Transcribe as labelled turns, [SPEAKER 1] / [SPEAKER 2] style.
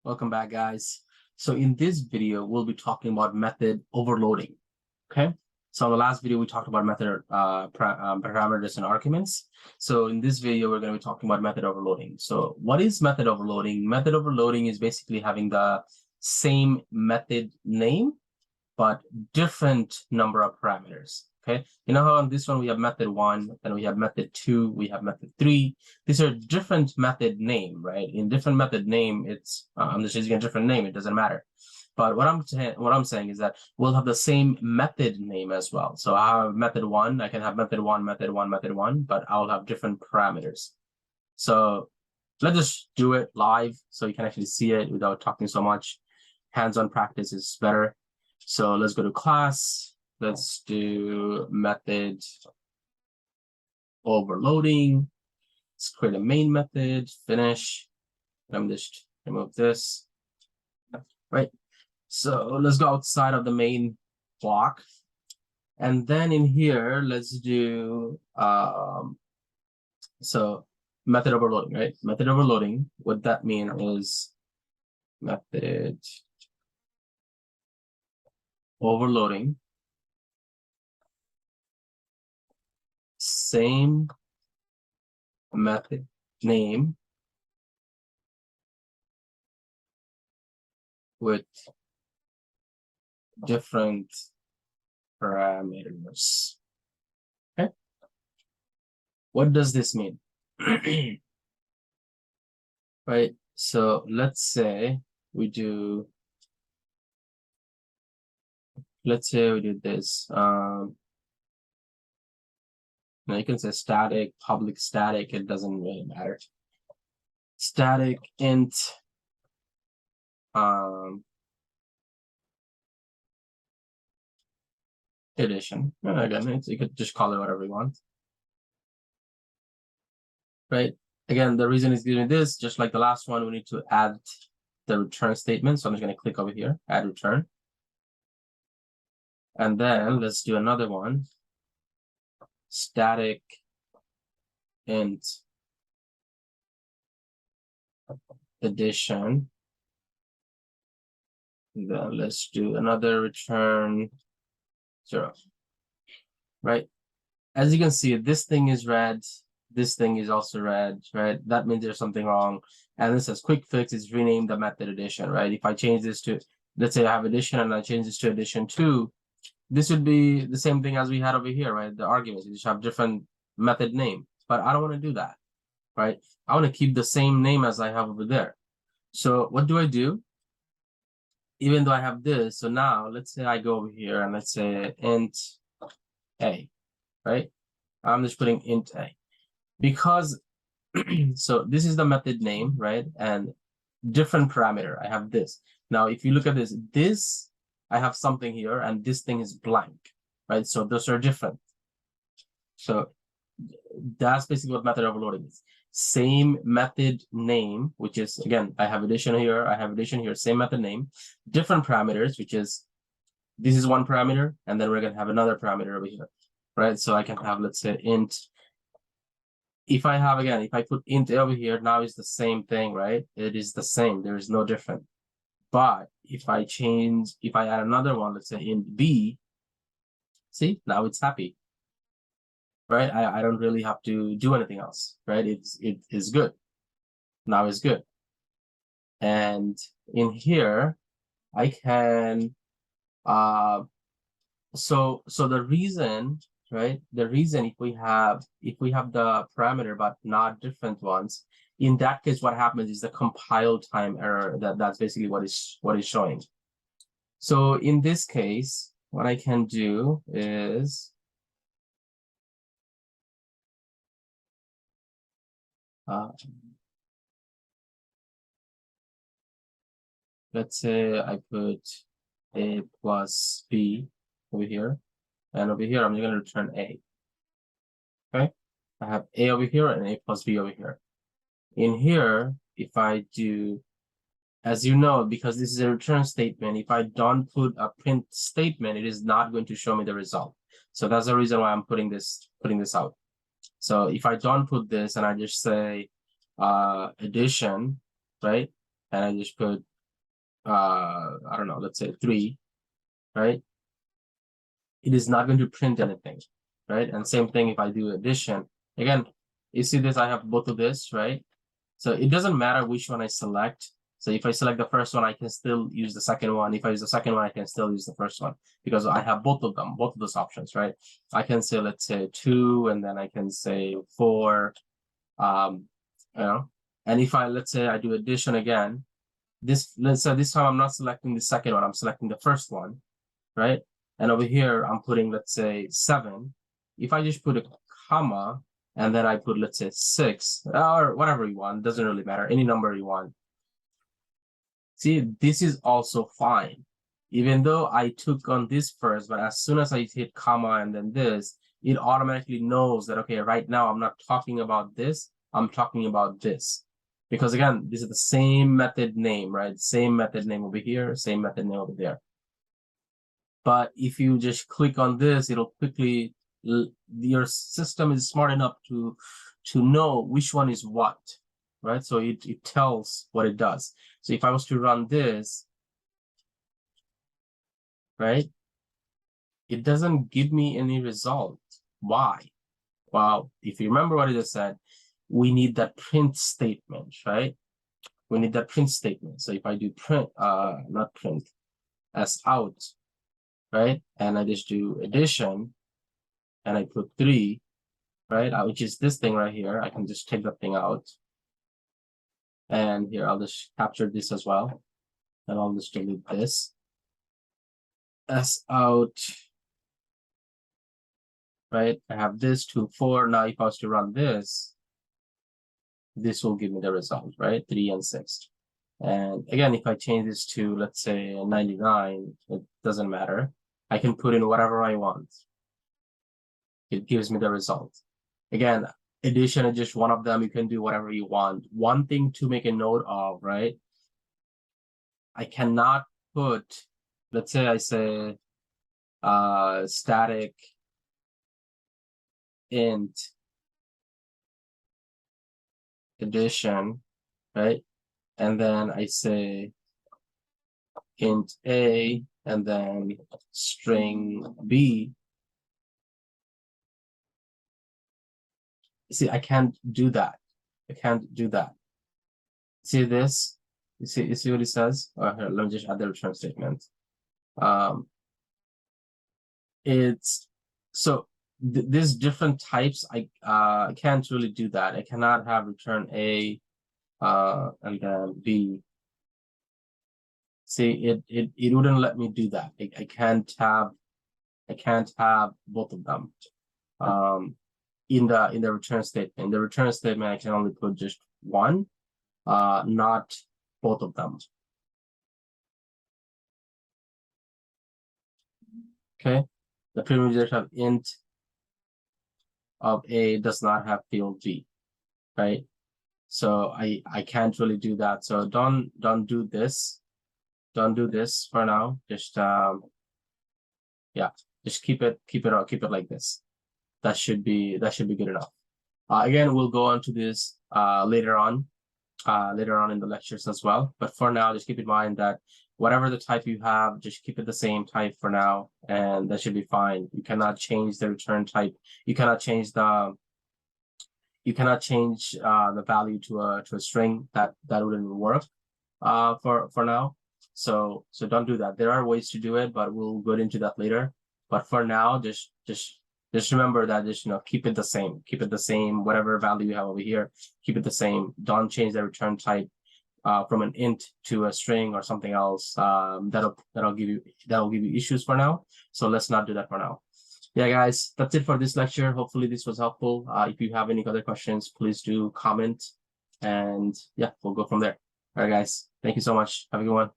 [SPEAKER 1] Welcome back, guys. So in this video, we'll be talking about method overloading. Okay. So in the last video, we talked about method parameters and arguments. So in this video, we're going to be talking about method overloading. So what is method overloading? Method overloading is basically having the same method name, but different number of parameters. Okay, you know how on this one we have method 1, then we have method 2, we have method 3. These are different method name, right? In different method name, it's I'm just using a different name, it doesn't matter. But what I'm saying is that we'll have the same method name as well. So I have method 1, I can have method 1, method 1, method 1, but I'll have different parameters. So let's just do it live so you can actually see it without talking so much. Hands-on practice is better. So let's go to class. Let's do method overloading. Let's create a main method, finish. I'm just remove this. Right. So let's go outside of the main block. And then in here, let's do so method overloading, right? Method overloading, what that means is method overloading, same method name with different parameters. Okay. What does this mean? Right. So let's say we do this. Now you can say static, public static, it doesn't really matter. Static int addition. Again, you could just call it whatever you want. Right. Again, the reason it's doing this, just like the last one, we need to add the return statement. So I'm just going to click over here, add return. And then let's do another one. Static int addition. Then let's do another return 0. Right. As you can see, this thing is red. This thing is also red, right? That means there's something wrong. And this says quick fix is rename the method addition, right? If I change this to, let's say I have addition and I change this to addition 2, this would be the same thing as we had over here, right? The arguments, you just have different method name, but I don't want to do that, right? I want to keep the same name as I have over there. So what do I do? Even though I have this, so now let's say I go over here and let's say int a, right? I'm just putting int a because so this is the method name, right? And different parameter. I have this. Now, if you look at this, I have something here and this thing is blank, right? So those are different. So that's basically what method overloading is. Same method name, which is, again, I have addition here, I have addition here, same method name, different parameters, which is, this is one parameter, and then we're going to have another parameter over here, right? So I can have, let's say, int. If I have, again, if I put int over here, now it's the same thing, right? It is the same. There is no different. But if I add another one, let's say int b, see, now it's happy, right? I don't really have to do anything else, right? It is good. Now it's good. And in here, I can, so the reason, right? The reason if we have the parameter but not different ones, in that case, what happens is the compile time error. That's basically what is showing. So in this case, what I can do is let's say I put a plus b over here, and over here I'm going to return a. Okay, I have a over here and a plus b over here. In here, if I do, as you know, because this is a return statement, if I don't put a print statement, it is not going to show me the result. So that's the reason why I'm putting this out. So if I don't put this and I just say addition, right? And I just put I don't know, let's say 3, right? It is not going to print anything, right? And same thing if I do addition. Again, you see this, I have both of this, right? So it doesn't matter which one I select. So if I select the first one, I can still use the second one. If I use the second one, I can still use the first one because I have both of them, both of those options, right? I can say, let's say 2, and then I can say 4, you know, and if I, let's say I do addition again, let's say this time I'm not selecting the second one, I'm selecting the first one, right? And over here, I'm putting, let's say 7. If I just put a comma, and then I put, let's say 6, or whatever you want, doesn't really matter, any number you want. See, this is also fine. Even though I took on this first, but as soon as I hit comma and then this, it automatically knows that, okay, right now I'm not talking about this, I'm talking about this. Because again, this is the same method name, right? Same method name over here, same method name over there. But if you just click on this, it'll quickly, your system is smart enough to know which one is what, right? So it tells what it does. So if I was to run this, right, it doesn't give me any result. Why? Well, if you remember what I just said, we need that print statement, right? We need that print statement. So if I do print, not print, as out, right? And I just do addition, and I put 3, right? Which is this thing right here. I can just take that thing out. And here, I'll just capture this as well. And I'll just delete this. S out, right? I have this 2, 4. Now, if I was to run this, this will give me the result, right? 3 and 6. And again, if I change this to, let's say 99, it doesn't matter. I can put in whatever I want. It gives me the result. Again, addition is just one of them. You can do whatever you want. One thing to make a note of, right? I cannot put, let's say I say static int addition, right? And then I say int A and then string B. See, I can't do that. I can't do that. See this? You see what it says? Here, let me just add the return statement. It's so there's different types. I can't really do that. I cannot have return A and then B. See, it wouldn't let me do that. I can't have both of them in the return statement. In the return statement, I can only put just one, not both of them. Okay, the privileges of int of A does not have field G, right? So I can't really do that. So don't do this. Don't do this for now. Just yeah, just keep it like this. That should be good enough. Again, we'll go on to this later on in the lectures as well. But for now, just keep in mind that whatever the type you have, just keep it the same type for now, and that should be fine. You cannot change the return type. You cannot change the value to a string. That wouldn't work for now. So don't do that. There are ways to do it, but we'll go into that later. But for now, just remember that just keep it the same. Keep it the same. Whatever value you have over here, keep it the same. Don't change the return type from an int to a string or something else. That'll give you issues for now. So let's not do that for now. Yeah, guys, that's it for this lecture. Hopefully this was helpful. If you have any other questions, please do comment, and yeah, we'll go from there. All right, guys, thank you so much. Have a good one.